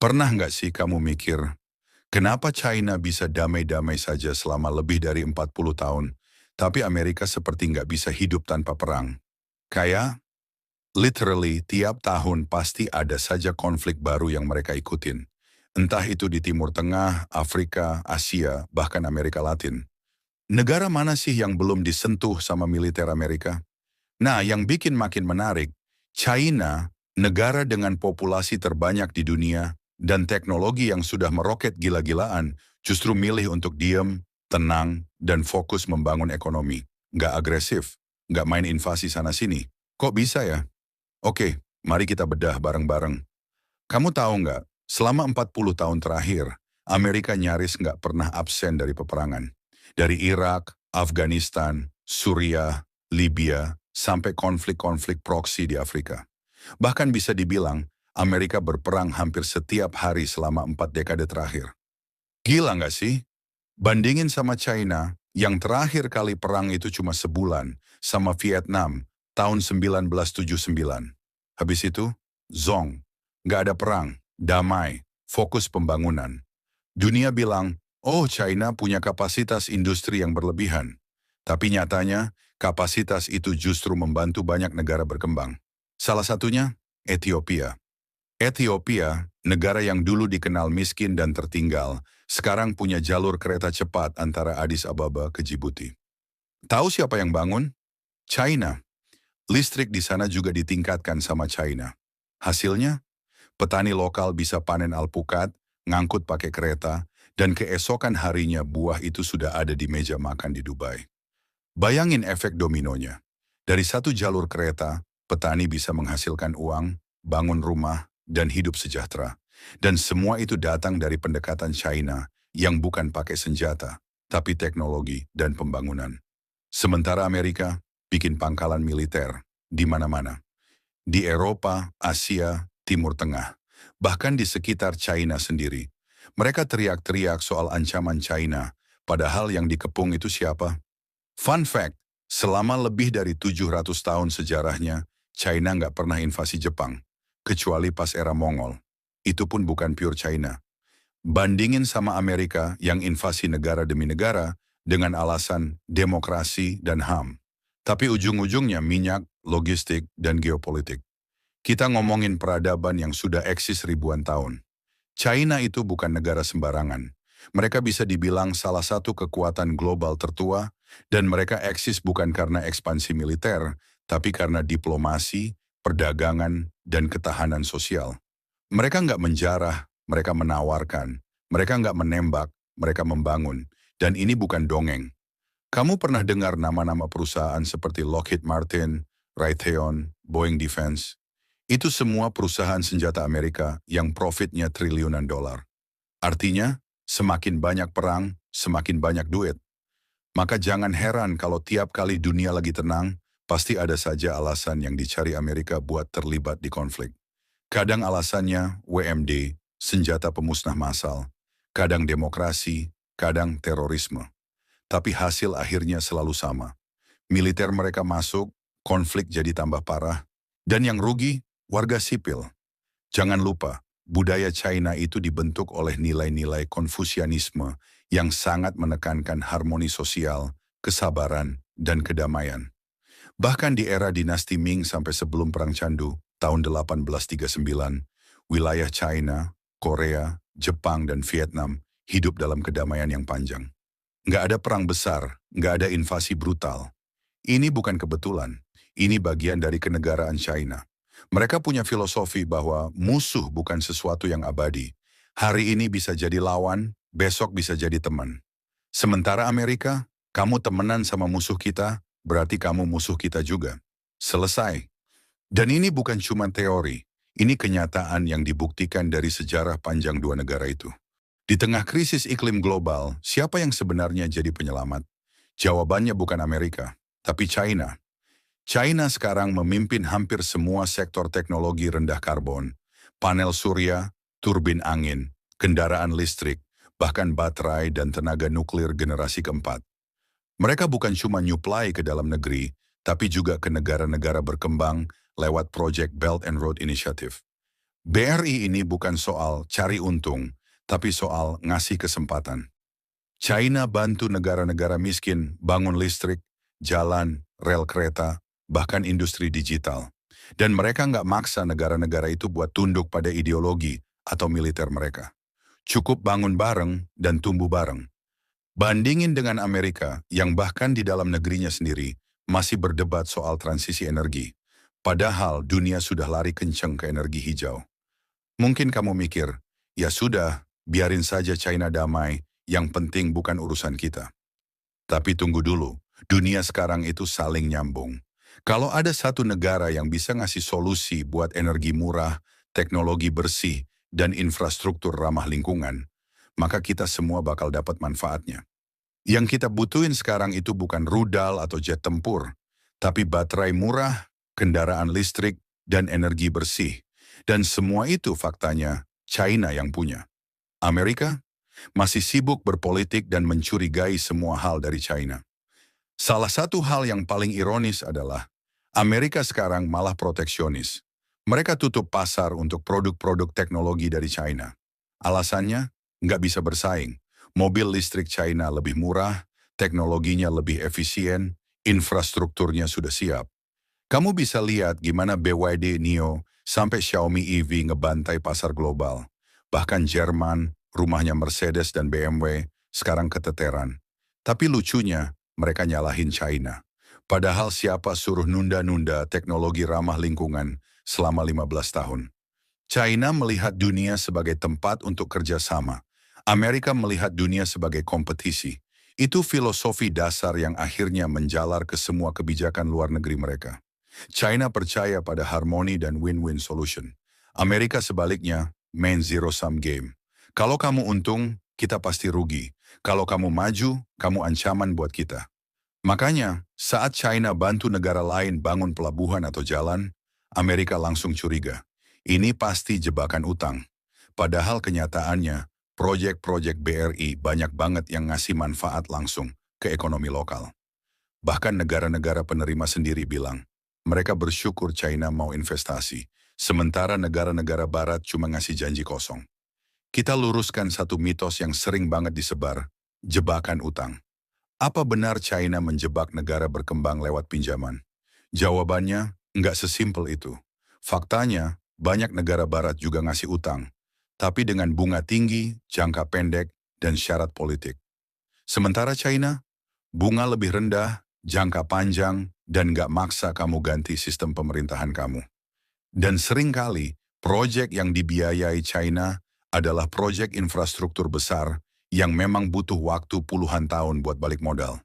Pernah nggak sih kamu mikir, kenapa China bisa damai-damai saja selama lebih dari 40 tahun, tapi Amerika seperti nggak bisa hidup tanpa perang? Kayak, literally tiap tahun pasti ada saja konflik baru yang mereka ikutin. Entah itu di Timur Tengah, Afrika, Asia, bahkan Amerika Latin. Negara mana sih yang belum disentuh sama militer Amerika? Nah, yang bikin makin menarik, China, negara dengan populasi terbanyak di dunia dan teknologi yang sudah meroket gila-gilaan, justru milih untuk diam, tenang, dan fokus membangun ekonomi. Nggak agresif, nggak main invasi sana-sini. Kok bisa ya? Oke, mari kita bedah bareng-bareng. Kamu tahu nggak, selama 40 tahun terakhir, Amerika nyaris nggak pernah absen dari peperangan. Dari Irak, Afghanistan, Suriah, Libya, sampai konflik-konflik proksi di Afrika. Bahkan bisa dibilang, Amerika berperang hampir setiap hari selama 4 dekade terakhir. Gila nggak sih? Bandingin sama China, yang terakhir kali perang itu cuma sebulan, sama Vietnam, tahun 1979. Habis itu, zong. Nggak ada perang, damai, fokus pembangunan. Dunia bilang, oh China punya kapasitas industri yang berlebihan. Tapi nyatanya, kapasitas itu justru membantu banyak negara berkembang. Salah satunya, Ethiopia. Ethiopia, negara yang dulu dikenal miskin dan tertinggal, sekarang punya jalur kereta cepat antara Addis Ababa ke Djibouti. Tahu siapa yang bangun? China. Listrik di sana juga ditingkatkan sama China. Hasilnya, petani lokal bisa panen alpukat, ngangkut pakai kereta, dan keesokan harinya buah itu sudah ada di meja makan di Dubai. Bayangin efek dominonya. Dari satu jalur kereta, petani bisa menghasilkan uang, bangun rumah, dan hidup sejahtera. Dan semua itu datang dari pendekatan China yang bukan pakai senjata, tapi teknologi dan pembangunan. Sementara Amerika bikin pangkalan militer di mana-mana. Di Eropa, Asia, Timur Tengah, bahkan di sekitar China sendiri. Mereka teriak-teriak soal ancaman China, padahal yang dikepung itu siapa? Fun fact, selama lebih dari 700 tahun sejarahnya, China nggak pernah invasi Jepang, kecuali pas era Mongol. Itu pun bukan pure China. Bandingin sama Amerika yang invasi negara demi negara dengan alasan demokrasi dan HAM. Tapi ujung-ujungnya minyak, logistik, dan geopolitik. Kita ngomongin peradaban yang sudah eksis ribuan tahun. China itu bukan negara sembarangan. Mereka bisa dibilang salah satu kekuatan global tertua, dan mereka eksis bukan karena ekspansi militer, tapi karena diplomasi, perdagangan, dan ketahanan sosial. Mereka nggak menjarah, mereka menawarkan. Mereka nggak menembak, mereka membangun. Dan ini bukan dongeng. Kamu pernah dengar nama-nama perusahaan seperti Lockheed Martin, Raytheon, Boeing Defense? Itu semua perusahaan senjata Amerika yang profitnya triliunan dolar. Artinya, semakin banyak perang, semakin banyak duit. Maka jangan heran kalau tiap kali dunia lagi tenang, pasti ada saja alasan yang dicari Amerika buat terlibat di konflik. Kadang alasannya WMD, senjata pemusnah massal. Kadang demokrasi, kadang terorisme. Tapi hasil akhirnya selalu sama. Militer mereka masuk, konflik jadi tambah parah, dan yang rugi, warga sipil. Jangan lupa, budaya China itu dibentuk oleh nilai-nilai Konfusianisme yang sangat menekankan harmoni sosial, kesabaran, dan kedamaian. Bahkan di era dinasti Ming sampai sebelum Perang Candu, tahun 1839, wilayah China, Korea, Jepang, dan Vietnam hidup dalam kedamaian yang panjang. Nggak ada perang besar, nggak ada invasi brutal. Ini bukan kebetulan, ini bagian dari kenegaraan China. Mereka punya filosofi bahwa musuh bukan sesuatu yang abadi. Hari ini bisa jadi lawan, besok bisa jadi teman. Sementara Amerika, kamu temenan sama musuh kita, berarti kamu musuh kita juga. Selesai. Dan ini bukan cuma teori, ini kenyataan yang dibuktikan dari sejarah panjang dua negara itu. Di tengah krisis iklim global, siapa yang sebenarnya jadi penyelamat? Jawabannya bukan Amerika, tapi China. China sekarang memimpin hampir semua sektor teknologi rendah karbon, panel surya, turbin angin, kendaraan listrik, bahkan baterai dan tenaga nuklir generasi keempat. Mereka bukan cuma nyuplai ke dalam negeri, tapi juga ke negara-negara berkembang lewat Project Belt and Road Initiative. BRI ini bukan soal cari untung, tapi soal ngasih kesempatan. China bantu negara-negara miskin bangun listrik, jalan, rel kereta, bahkan industri digital. Dan mereka nggak maksa negara-negara itu buat tunduk pada ideologi atau militer mereka. Cukup bangun bareng dan tumbuh bareng. Bandingin dengan Amerika yang bahkan di dalam negerinya sendiri masih berdebat soal transisi energi. Padahal dunia sudah lari kenceng ke energi hijau. Mungkin kamu mikir, ya sudah, biarin saja China damai, yang penting bukan urusan kita. Tapi tunggu dulu, dunia sekarang itu saling nyambung. Kalau ada satu negara yang bisa ngasih solusi buat energi murah, teknologi bersih, dan infrastruktur ramah lingkungan, maka kita semua bakal dapat manfaatnya. Yang kita butuhin sekarang itu bukan rudal atau jet tempur, tapi baterai murah, kendaraan listrik, dan energi bersih. Dan semua itu faktanya China yang punya. Amerika masih sibuk berpolitik dan mencurigai semua hal dari China. Salah satu hal yang paling ironis adalah Amerika sekarang malah proteksionis. Mereka tutup pasar untuk produk-produk teknologi dari China. Alasannya, nggak bisa bersaing. Mobil listrik China lebih murah, teknologinya lebih efisien, infrastrukturnya sudah siap. Kamu bisa lihat gimana BYD Neo sampai Xiaomi EV ngebantai pasar global. Bahkan Jerman, rumahnya Mercedes dan BMW, sekarang keteteran. Tapi lucunya, mereka nyalahin China. Padahal siapa suruh nunda-nunda teknologi ramah lingkungan selama 15 tahun. China melihat dunia sebagai tempat untuk kerjasama. Amerika melihat dunia sebagai kompetisi. Itu filosofi dasar yang akhirnya menjalar ke semua kebijakan luar negeri mereka. China percaya pada harmoni dan win-win solution. Amerika sebaliknya, main zero-sum game. Kalau kamu untung, kita pasti rugi. Kalau kamu maju, kamu ancaman buat kita. Makanya, saat China bantu negara lain bangun pelabuhan atau jalan, Amerika langsung curiga. Ini pasti jebakan utang. Padahal kenyataannya, proyek-proyek BRI banyak banget yang ngasih manfaat langsung ke ekonomi lokal. Bahkan negara-negara penerima sendiri bilang, mereka bersyukur China mau investasi, sementara negara-negara barat cuma ngasih janji kosong. Kita luruskan satu mitos yang sering banget disebar, jebakan utang. Apa benar China menjebak negara berkembang lewat pinjaman? Jawabannya, nggak sesimpel itu. Faktanya, banyak negara barat juga ngasih utang, tapi dengan bunga tinggi, jangka pendek, dan syarat politik. Sementara China, bunga lebih rendah, jangka panjang, dan nggak maksa kamu ganti sistem pemerintahan kamu. Dan seringkali, proyek yang dibiayai China adalah proyek infrastruktur besar yang memang butuh waktu puluhan tahun buat balik modal.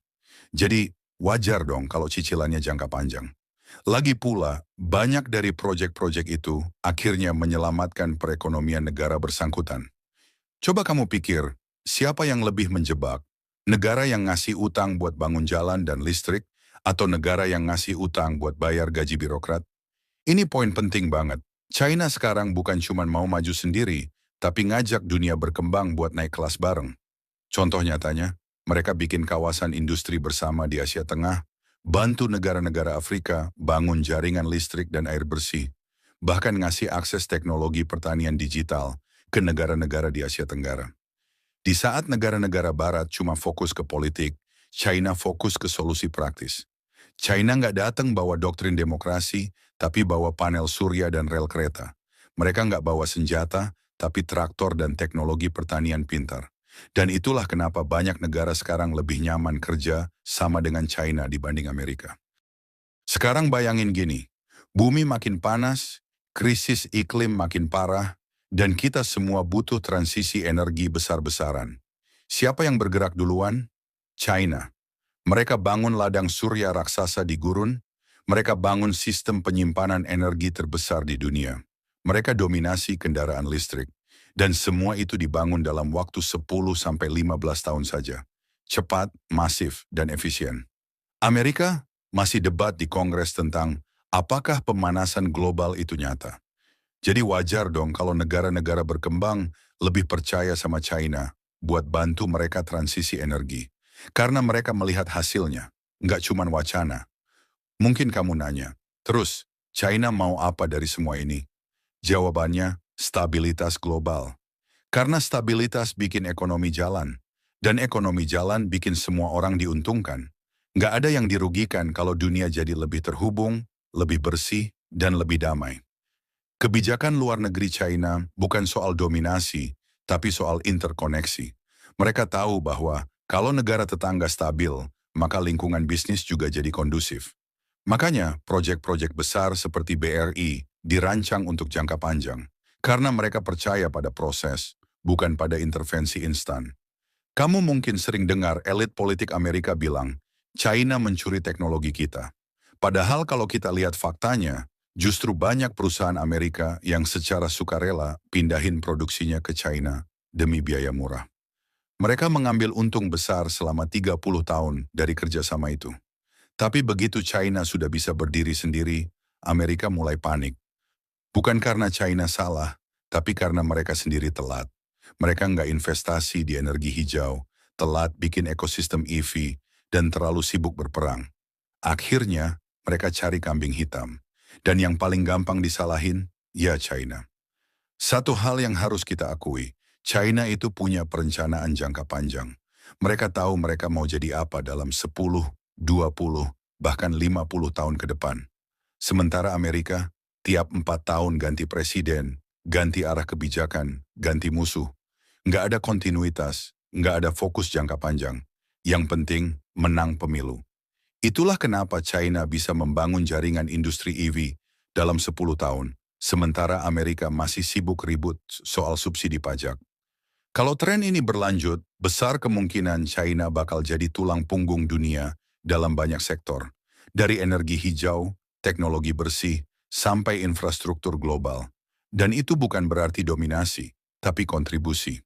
Jadi, wajar dong kalau cicilannya jangka panjang. Lagi pula, banyak dari proyek-proyek itu akhirnya menyelamatkan perekonomian negara bersangkutan. Coba kamu pikir, siapa yang lebih menjebak? Negara yang ngasih utang buat bangun jalan dan listrik, atau negara yang ngasih utang buat bayar gaji birokrat? Ini poin penting banget. China sekarang bukan cuma mau maju sendiri, tapi ngajak dunia berkembang buat naik kelas bareng. Contoh nyatanya, mereka bikin kawasan industri bersama di Asia Tengah, bantu negara-negara Afrika bangun jaringan listrik dan air bersih, bahkan ngasih akses teknologi pertanian digital ke negara-negara di Asia Tenggara. Di saat negara-negara barat cuma fokus ke politik, China fokus ke solusi praktis. China nggak datang bawa doktrin demokrasi, tapi bawa panel surya dan rel kereta. Mereka nggak bawa senjata, tapi traktor dan teknologi pertanian pintar. Dan itulah kenapa banyak negara sekarang lebih nyaman kerja sama dengan China dibanding Amerika. Sekarang bayangin gini, bumi makin panas, krisis iklim makin parah, dan kita semua butuh transisi energi besar-besaran. Siapa yang bergerak duluan? China. Mereka bangun ladang surya raksasa di gurun, mereka bangun sistem penyimpanan energi terbesar di dunia. Mereka dominasi kendaraan listrik. Dan semua itu dibangun dalam waktu 10-15 tahun saja. Cepat, masif, dan efisien. Amerika masih debat di Kongres tentang apakah pemanasan global itu nyata. Jadi wajar dong kalau negara-negara berkembang lebih percaya sama China buat bantu mereka transisi energi. Karena mereka melihat hasilnya, nggak cuma wacana. Mungkin kamu nanya, terus China mau apa dari semua ini? Jawabannya, Stabilitas global. Karena stabilitas bikin ekonomi jalan, dan ekonomi jalan bikin semua orang diuntungkan. Nggak ada yang dirugikan kalau dunia jadi lebih terhubung, lebih bersih, dan lebih damai. Kebijakan luar negeri China bukan soal dominasi, tapi soal interkoneksi. Mereka tahu bahwa kalau negara tetangga stabil, maka lingkungan bisnis juga jadi kondusif. Makanya, proyek-proyek besar seperti BRI dirancang untuk jangka panjang, karena mereka percaya pada proses, bukan pada intervensi instan. Kamu mungkin sering dengar elit politik Amerika bilang, China mencuri teknologi kita. Padahal kalau kita lihat faktanya, justru banyak perusahaan Amerika yang secara sukarela pindahin produksinya ke China demi biaya murah. Mereka mengambil untung besar selama 30 tahun dari kerjasama itu. Tapi begitu China sudah bisa berdiri sendiri, Amerika mulai panik. Bukan karena China salah, tapi karena mereka sendiri telat. Mereka nggak investasi di energi hijau, telat bikin ekosistem EV, dan terlalu sibuk berperang. Akhirnya, mereka cari kambing hitam. Dan yang paling gampang disalahin, ya China. Satu hal yang harus kita akui, China itu punya perencanaan jangka panjang. Mereka tahu mereka mau jadi apa dalam 10, 20, bahkan 50 tahun ke depan. Sementara Amerika, tiap 4 tahun ganti presiden, ganti arah kebijakan, ganti musuh. Nggak ada kontinuitas, nggak ada fokus jangka panjang. Yang penting, menang pemilu. Itulah kenapa China bisa membangun jaringan industri EV dalam 10 tahun, sementara Amerika masih sibuk ribut soal subsidi pajak. Kalau tren ini berlanjut, besar kemungkinan China bakal jadi tulang punggung dunia dalam banyak sektor, dari energi hijau, teknologi bersih, sampai infrastruktur global. Dan itu bukan berarti dominasi, tapi kontribusi.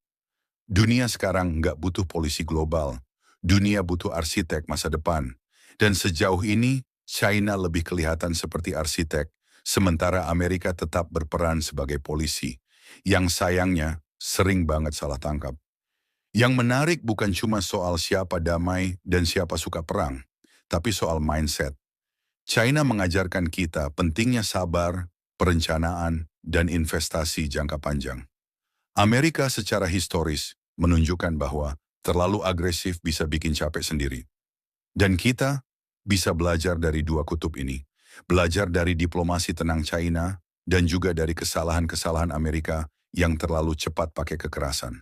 Dunia sekarang nggak butuh polisi global, dunia butuh arsitek masa depan. Dan sejauh ini, China lebih kelihatan seperti arsitek, sementara Amerika tetap berperan sebagai polisi, yang sayangnya sering banget salah tangkap. Yang menarik bukan cuma soal siapa damai dan siapa suka perang, tapi soal mindset. China mengajarkan kita pentingnya sabar, perencanaan, dan investasi jangka panjang. Amerika secara historis menunjukkan bahwa terlalu agresif bisa bikin capek sendiri. Dan kita bisa belajar dari dua kutub ini. Belajar dari diplomasi tenang China dan juga dari kesalahan-kesalahan Amerika yang terlalu cepat pakai kekerasan.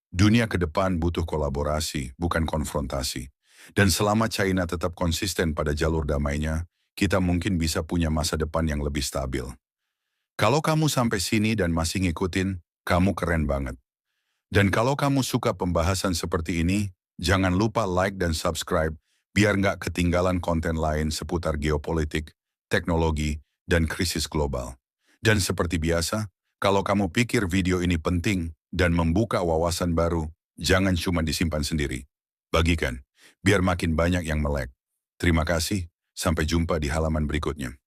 Dunia ke depan butuh kolaborasi, bukan konfrontasi. Dan selama China tetap konsisten pada jalur damainya, kita mungkin bisa punya masa depan yang lebih stabil. Kalau kamu sampai sini dan masih ngikutin, kamu keren banget. Dan kalau kamu suka pembahasan seperti ini, jangan lupa like dan subscribe biar nggak ketinggalan konten lain seputar geopolitik, teknologi, dan krisis global. Dan seperti biasa, kalau kamu pikir video ini penting dan membuka wawasan baru, jangan cuma disimpan sendiri. Bagikan, biar makin banyak yang melek. Terima kasih, sampai jumpa di halaman berikutnya.